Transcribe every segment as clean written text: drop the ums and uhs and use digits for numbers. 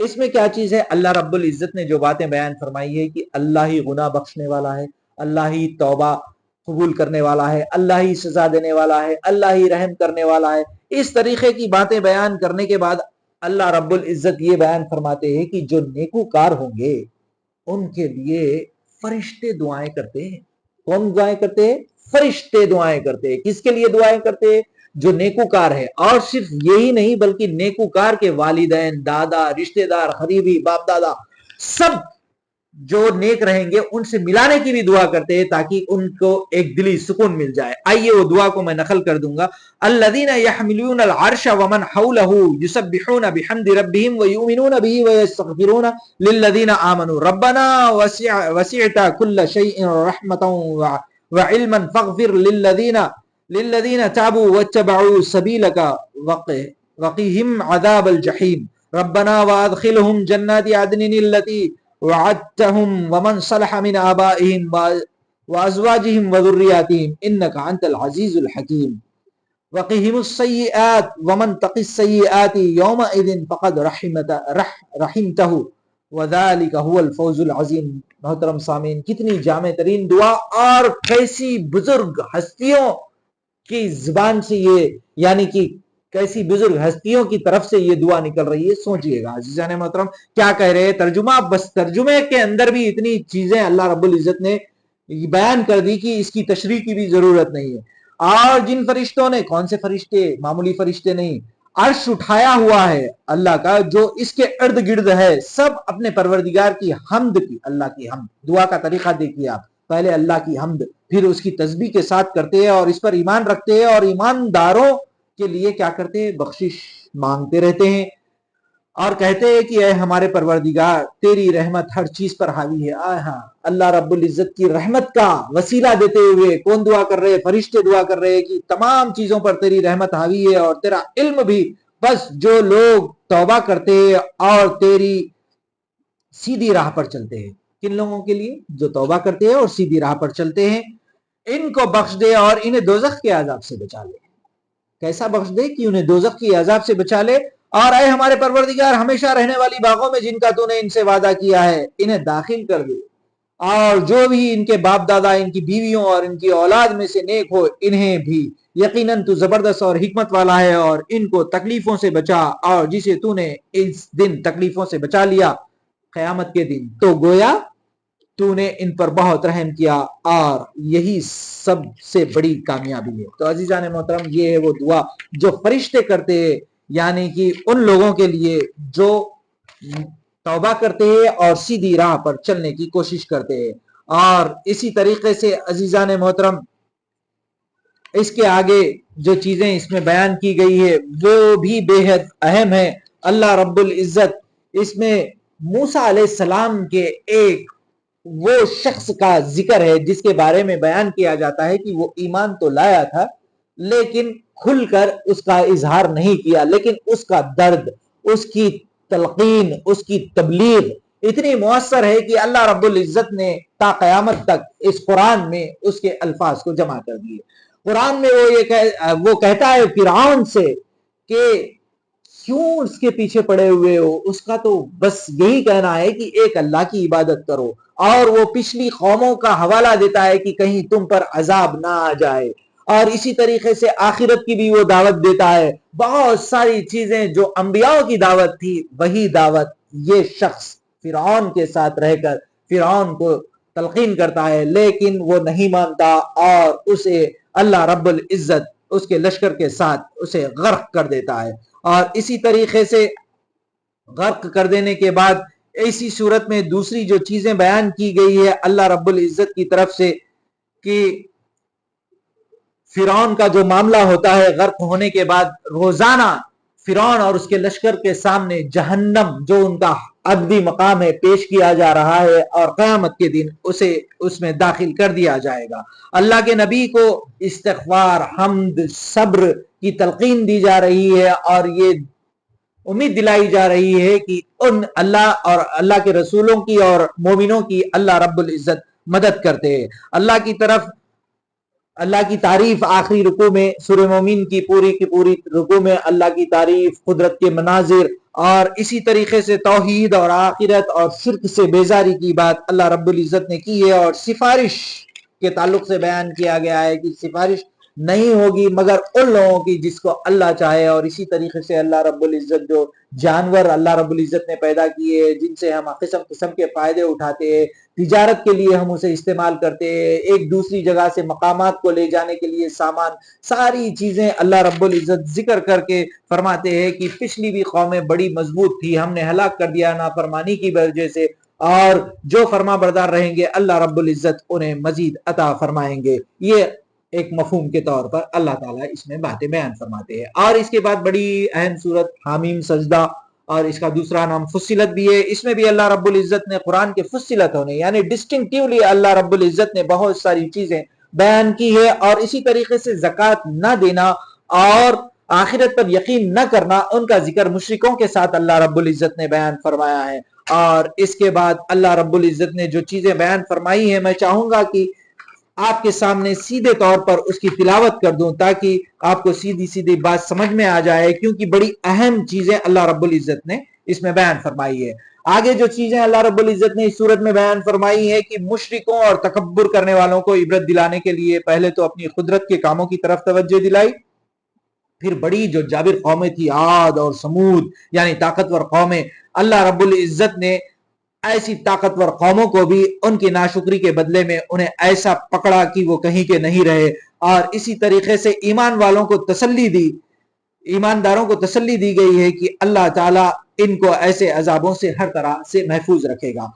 اس میں کیا چیز ہے؟ اللہ رب العزت نے جو باتیں بیان فرمائی ہے کہ اللہ ہی گناہ بخشنے والا ہے، اللہ ہی توبہ قبول کرنے والا ہے، اللہ ہی سزا دینے والا ہے، اللہ ہی رحم کرنے والا ہے، اس طریقے کی باتیں بیان کرنے کے بعد اللہ رب العزت یہ بیان فرماتے ہیں کہ جو نیکوکار ہوں گے ان کے لیے فرشتے دعائیں کرتے ہیں۔ کون دعائیں کرتے ہیں؟ فرشتے دعائیں کرتے ہیں۔ کس کے لیے دعائیں کرتے ہیں؟ جو نیکوکار ہے۔ اور صرف یہی نہیں بلکہ نیکوکار کے والدین، دادا، رشتہ دار، قریبی، باپ دادا، سب جو نیک رہیں گے ان سے ملانے کی بھی دعا کرتے ہیں تاکہ ان کو ایک دلی سکون مل جائے۔ آئیے وہ دعا کو میں نقل کر دوں گا۔ الذین یحملون العرش ومن حولہ یسبحون بحمد ربہم ویؤمنون به ویستغفرون للذین آمنوا ربنا وسعت كل شیء رحمتا وعلما فاغفر للذین تابوا واتبعوا سبیلک وقهم عذاب الجحیم ربنا وادخلهم جنات عدن التي وعدتهم ومن صلح من آبائهم وأزواجهم وذرياتهم إنك أنت العزيز الحكيم وقهم السيئات ومن تق السيئات يومئذ فقد رحمته وذلك هو الفوز العظيم۔ محترم سامعین، کتنی جامع ترین دعا اور کیسی بزرگ ہستیوں کی زبان سے یہ، یعنی کہ کیسی بزرگ ہستیوں کی طرف سے یہ دعا نکل رہی ہے، سوچئے گا عزیزان محترم کیا کہہ رہے ہیں۔ ترجمہ، بس ترجمے کے اندر بھی اتنی چیزیں اللہ رب العزت نے بیان کر دی کہ اس کی تشریح کی بھی ضرورت نہیں ہے۔ اور جن فرشتوں نے، کون سے فرشتے؟ معمولی فرشتے نہیں، عرش اٹھایا ہوا ہے اللہ کا، جو اس کے ارد گرد ہے، سب اپنے پروردگار کی حمد کی، اللہ کی حمد، دعا کا طریقہ دیکھیے آپ، پہلے اللہ کی حمد، پھر اس کی تسبیح کے ساتھ کرتے ہیں اور اس پر ایمان رکھتے ہیں، اور ایمانداروں کے لیے کیا کرتے ہیں؟ بخشش مانگتے رہتے ہیں اور کہتے ہیں کہ اے ہمارے پروردگار تیری رحمت ہر چیز پر حاوی ہے۔ اللہ رب العزت کی رحمت کا وسیلہ دیتے ہوئے کون دعا کر رہے ہیں؟ فرشتے دعا کر رہے ہیں کہ تمام چیزوں پر تیری رحمت حاوی ہے اور تیرا علم بھی۔ بس جو لوگ توبہ کرتے ہیں اور تیری سیدھی راہ پر چلتے ہیں، کن لوگوں کے لیے؟ جو توبہ کرتے ہیں اور سیدھی راہ پر چلتے ہیں، ان کو بخش دے اور انہیں دوزخ کے عذاب سے بچا لے۔ کیسا بخش دے؟ کہ انہیں دوزخ کی عذاب سے بچا لے، اور اے ہمارے پروردگار ہمیشہ رہنے والی باغوں میں جن کا تو نے ان سے وعدہ کیا ہے انہیں داخل کر دے، اور جو بھی ان کے باپ دادا، ان کی بیویوں اور ان کی اولاد میں سے نیک ہو انہیں بھی، یقیناً تو زبردست اور حکمت والا ہے، اور ان کو تکلیفوں سے بچا، اور جسے تو نے اس دن تکلیفوں سے بچا لیا قیامت کے دن تو گویا تو نے ان پر بہت رحم کیا، اور یہی سب سے بڑی کامیابی ہے۔ تو عزیزان محترم، یہ ہے وہ دعا جو فرشتے کرتے ہیں، یعنی کہ ان لوگوں کے لیے جو توبہ کرتے ہیں اور سیدھی راہ پر چلنے کی کوشش کرتے ہیں۔ اور اسی طریقے سے عزیزان محترم اس کے آگے جو چیزیں اس میں بیان کی گئی ہے وہ بھی بے حد اہم ہے۔ اللہ رب العزت اس میں موسیٰ علیہ السلام کے ایک وہ شخص کا ذکر ہے جس کے بارے میں بیان کیا جاتا ہے کہ وہ ایمان تو لایا تھا لیکن کھل کر اس کا اظہار نہیں کیا، لیکن اس کا درد، اس کی تلقین، اس کی تبلیغ اتنی مؤثر ہے کہ اللہ رب العزت نے تا قیامت تک اس قرآن میں اس کے الفاظ کو جمع کر دیے۔ قرآن میں وہ کہتا ہے فرعون سے کہ کیوں اس کے پیچھے پڑے ہوئے ہو، اس کا تو بس یہی کہنا ہے کہ ایک اللہ کی عبادت کرو، اور وہ پچھلی قوموں کا حوالہ دیتا ہے کہ کہیں تم پر عذاب نہ آ جائے، اور اسی طریقے سے آخرت کی بھی وہ دعوت دیتا ہے۔ بہت ساری چیزیں جو انبیاء کی دعوت تھی وہی دعوت یہ شخص فرعون کے ساتھ رہ کر فرعون کو تلقین کرتا ہے، لیکن وہ نہیں مانتا اور اسے اللہ رب العزت اس کے لشکر کے ساتھ اسے غرق کر دیتا ہے۔ اور اسی طریقے سے غرق کر دینے کے بعد ایسی صورت میں دوسری جو چیزیں بیان کی گئی ہے اللہ رب العزت کی طرف سے کہ فرعون کا جو معاملہ ہوتا ہے غرق ہونے کے بعد، روزانہ فرعون اور اس کے لشکر کے سامنے جہنم جو ان کا ابدی مقام ہے پیش کیا جا رہا ہے، اور قیامت کے دن اسے اس میں داخل کر دیا جائے گا۔ اللہ کے نبی کو استغفار، حمد، صبر کی تلقین دی جا رہی ہے، اور یہ امید دلائی جا رہی ہے کہ ان اللہ اور اللہ کے رسولوں کی اور مومنوں کی اللہ رب العزت مدد کرتے ہیں۔ اللہ کی طرف اللہ کی تعریف آخری رکوع میں سورہ مومن کی پوری رکوع میں اللہ کی تعریف، قدرت کے مناظر، اور اسی طریقے سے توحید اور آخرت اور شرک سے بیزاری کی بات اللہ رب العزت نے کی ہے، اور سفارش کے تعلق سے بیان کیا گیا ہے کہ سفارش نہیں ہوگی مگر ان لوگوں کی جس کو اللہ چاہے، اور اسی طریقے سے اللہ رب العزت جو جانور اللہ رب العزت نے پیدا کیے جن سے ہم قسم قسم کے فائدے اٹھاتے ہیں، تجارت کے لیے ہم اسے استعمال کرتے ہیں، ایک دوسری جگہ سے مقامات کو لے جانے کے لیے سامان، ساری چیزیں اللہ رب العزت ذکر کر کے فرماتے ہیں کہ پچھلی بھی قومیں بڑی مضبوط تھی، ہم نے ہلاک کر دیا نافرمانی کی وجہ سے، اور جو فرما بردار رہیں گے اللہ رب العزت انہیں مزید عطا فرمائیں گے۔ یہ ایک مفہوم کے طور پر اللہ تعالیٰ اس میں باتیں بیان فرماتے ہیں۔ اور اس کے بعد بڑی اہم سورت حامیم سجدہ، اور اس کا دوسرا نام فصلت بھی ہے، اس میں بھی اللہ رب العزت نے قرآن کے فصلت ہونے یعنی ڈسٹنکٹیولی اللہ رب العزت نے بہت ساری چیزیں بیان کی ہے، اور اسی طریقے سے زکوٰۃ نہ دینا اور آخرت پر یقین نہ کرنا، ان کا ذکر مشرکوں کے ساتھ اللہ رب العزت نے بیان فرمایا ہے۔ اور اس کے بعد اللہ رب العزت نے جو چیزیں بیان فرمائی ہیں، میں چاہوں گا کہ آپ کے سامنے سیدھے طور پر اس کی تلاوت کر دوں تاکہ آپ کو سیدھی سیدھی بات سمجھ میں آ جائے، کیونکہ بڑی اہم چیزیں اللہ رب العزت نے اس میں بیان فرمائی ہے۔ آگے جو چیزیں اللہ رب العزت نے اس صورت میں بیان فرمائی ہے کہ مشرکوں اور تکبر کرنے والوں کو عبرت دلانے کے لیے پہلے تو اپنی قدرت کے کاموں کی طرف توجہ دلائی، پھر بڑی جو جابر قومیں تھی عاد اور سمود یعنی طاقتور قومیں، اللہ رب العزت نے ایسی طاقتور قوموں کو بھی ان کی ناشکری کے بدلے میں انہیں ایسا پکڑا کہ وہ کہیں کے نہیں رہے، اور اسی طریقے سے ایمان والوں کو تسلی دی، ایمانداروں کو تسلی دی گئی ہے کہ اللہ تعالیٰ ان کو ایسے عذابوں سے ہر طرح سے محفوظ رکھے گا۔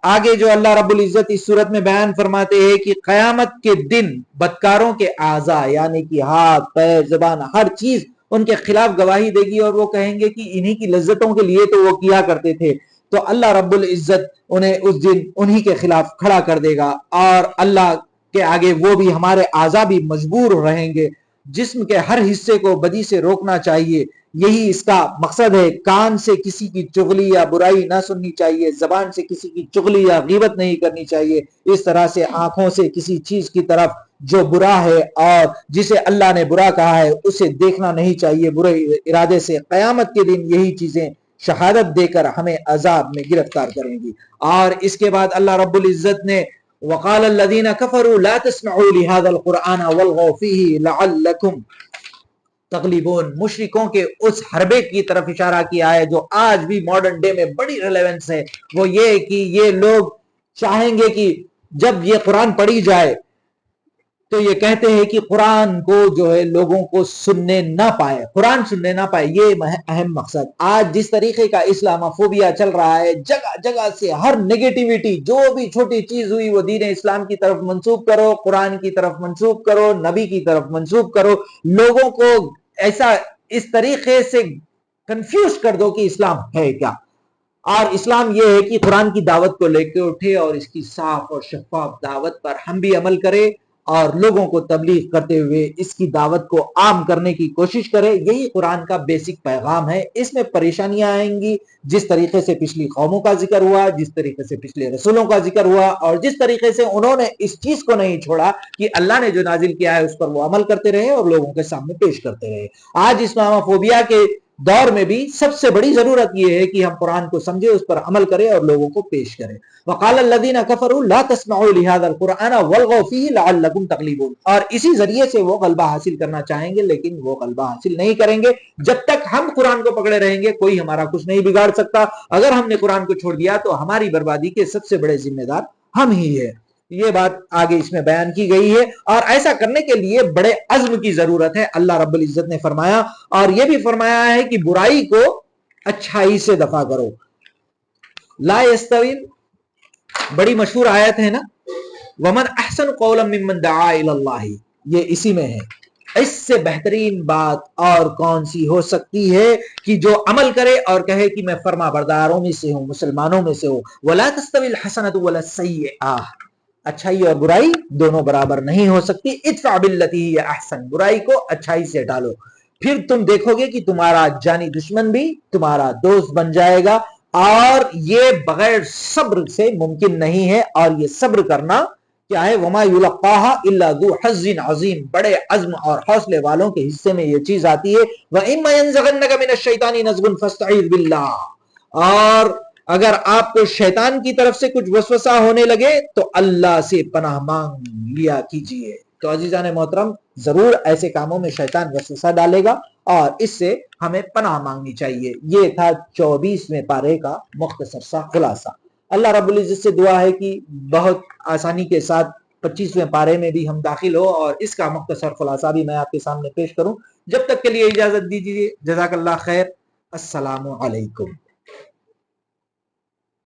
آگے جو اللہ رب العزت اس صورت میں بیان فرماتے ہیں کہ قیامت کے دن بدکاروں کے اعضاء یعنی کہ ہاتھ، پیر، زبان، ہر چیز ان کے خلاف گواہی دے گی، اور وہ کہیں گے کہ انہی کی لذتوں کے لیے تو وہ کیا کرتے تھے، تو اللہ رب العزت انہیں اس دن انہی کے خلاف کھڑا کر دے گا، اور اللہ کے آگے وہ بھی ہمارے اعضاء بھی مجبور رہیں گے۔ جسم کے ہر حصے کو بدی سے روکنا چاہیے، یہی اس کا مقصد ہے۔ کان سے کسی کی چغلی یا برائی نہ سننی چاہیے، زبان سے کسی کی چغلی یا غیبت نہیں کرنی چاہیے، اس طرح سے آنکھوں سے کسی چیز کی طرف جو برا ہے اور جسے اللہ نے برا کہا ہے اسے دیکھنا نہیں چاہیے برے ارادے سے۔ قیامت کے دن یہی چیزیں شہادت دے کر ہمیں عذاب میں گرفتار کریں گی۔ اور اس کے بعد اللہ رب العزت نے وقال الذين كفروا لا تسمعوا لهذا القرآن والغوا فيه لعلكم تغلبون، مشرکوں کے اس حربے کی طرف اشارہ کیا ہے جو آج بھی ماڈرن ڈے میں بڑی ریلیونس ہے، وہ یہ کہ یہ لوگ چاہیں گے کہ جب یہ قرآن پڑھی جائے تو یہ کہتے ہیں کہ قرآن کو جو ہے لوگوں کو سننے نہ پائے، قرآن سننے نہ پائے، یہ اہم مقصد۔ آج جس طریقے کا اسلاموفوبیا چل رہا ہے، جگہ جگہ سے ہر نیگیٹیوٹی، جو بھی چھوٹی چیز ہوئی وہ دین اسلام کی طرف منسوب کرو، قرآن کی طرف منسوب کرو، نبی کی طرف منسوب کرو، لوگوں کو ایسا اس طریقے سے کنفیوز کر دو کہ اسلام ہے کیا۔ اور اسلام یہ ہے کہ قرآن کی دعوت کو لے کے اٹھے اور اس کی صاف اور شفاف دعوت پر ہم بھی عمل کرے، اور لوگوں کو تبلیغ کرتے ہوئے اس کی دعوت کو عام کرنے کی کوشش کرے۔ یہی قرآن کا بیسک پیغام ہے۔ اس میں پریشانیاں آئیں گی، جس طریقے سے پچھلی قوموں کا ذکر ہوا، جس طریقے سے پچھلے رسولوں کا ذکر ہوا، اور جس طریقے سے انہوں نے اس چیز کو نہیں چھوڑا کہ اللہ نے جو نازل کیا ہے اس پر وہ عمل کرتے رہے اور لوگوں کے سامنے پیش کرتے رہے۔ آج اسلاموفوبیا کے دور میں بھی سب سے بڑی ضرورت یہ ہے کہ ہم قرآن کو سمجھے، اس پر عمل کریں اور لوگوں کو پیش کریں۔ وقال الذين كفروا لا تسمعوا لهذا القرآن والغوا فيه لعلكم تغلبون، اور اسی ذریعے سے وہ غلبہ حاصل کرنا چاہیں گے، لیکن وہ غلبہ حاصل نہیں کریں گے جب تک ہم قرآن کو پکڑے رہیں گے۔ کوئی ہمارا کچھ نہیں بگاڑ سکتا۔ اگر ہم نے قرآن کو چھوڑ دیا تو ہماری بربادی کے سب سے بڑے ذمہ دار ہم ہی ہیں۔ یہ بات آگے اس میں بیان کی گئی ہے، اور ایسا کرنے کے لیے بڑے عزم کی ضرورت ہے۔ اللہ رب العزت نے فرمایا، اور یہ بھی فرمایا ہے کہ برائی کو اچھائی سے دفع کرو۔ لا يستوي، بڑی مشہور آیت ہے نا، ومن احسن قولا ممن دعا الى اللہ، یہ اسی میں ہے۔ اس سے بہترین بات اور کون سی ہو سکتی ہے کہ جو عمل کرے اور کہے کہ میں فرما برداروں میں سے ہوں، مسلمانوں میں سے ہوں۔ ولا تستوی الحسنۃ ولا السیئۃ، اچھائی اور برائی دونوں برابر نہیں ہو سکتی۔ ادفع باللتی ہی احسن، برائی کو اچھائی سے ڈالو، پھر تم دیکھو گے کہ تمہارا جانی دشمن بھی تمہارا دوست بن جائے گا، اور یہ بغیر صبر سے ممکن نہیں ہے۔ اور یہ صبر کرنا کیا ہے؟ وما یلقاها الا ذو حظ عظیم، بڑے عزم اور حوصلے والوں کے حصے میں یہ چیز آتی ہے. وَإِمَّا يَنزَغَنَّكَ مِنَ الشَّيْطَانِ نَزْغٌ فَاسْتَعِذْ بِاللَّهِ، اور اگر آپ کو شیطان کی طرف سے کچھ وسوسہ ہونے لگے تو اللہ سے پناہ مانگ لیا کیجئے. تو عزیزان محترم، ضرور ایسے کاموں میں شیطان وسوسہ ڈالے گا اور اس سے ہمیں پناہ مانگنی چاہیے. یہ تھا 24ویں پارے کا مختصر سا خلاصہ. اللہ رب العزت سے دعا ہے کہ بہت آسانی کے ساتھ 25ویں پارے میں بھی ہم داخل ہو اور اس کا مختصر خلاصہ بھی میں آپ کے سامنے پیش کروں. جب تک کے لیے اجازت دیجیے. جزاک اللہ خیر. السلام علیکم.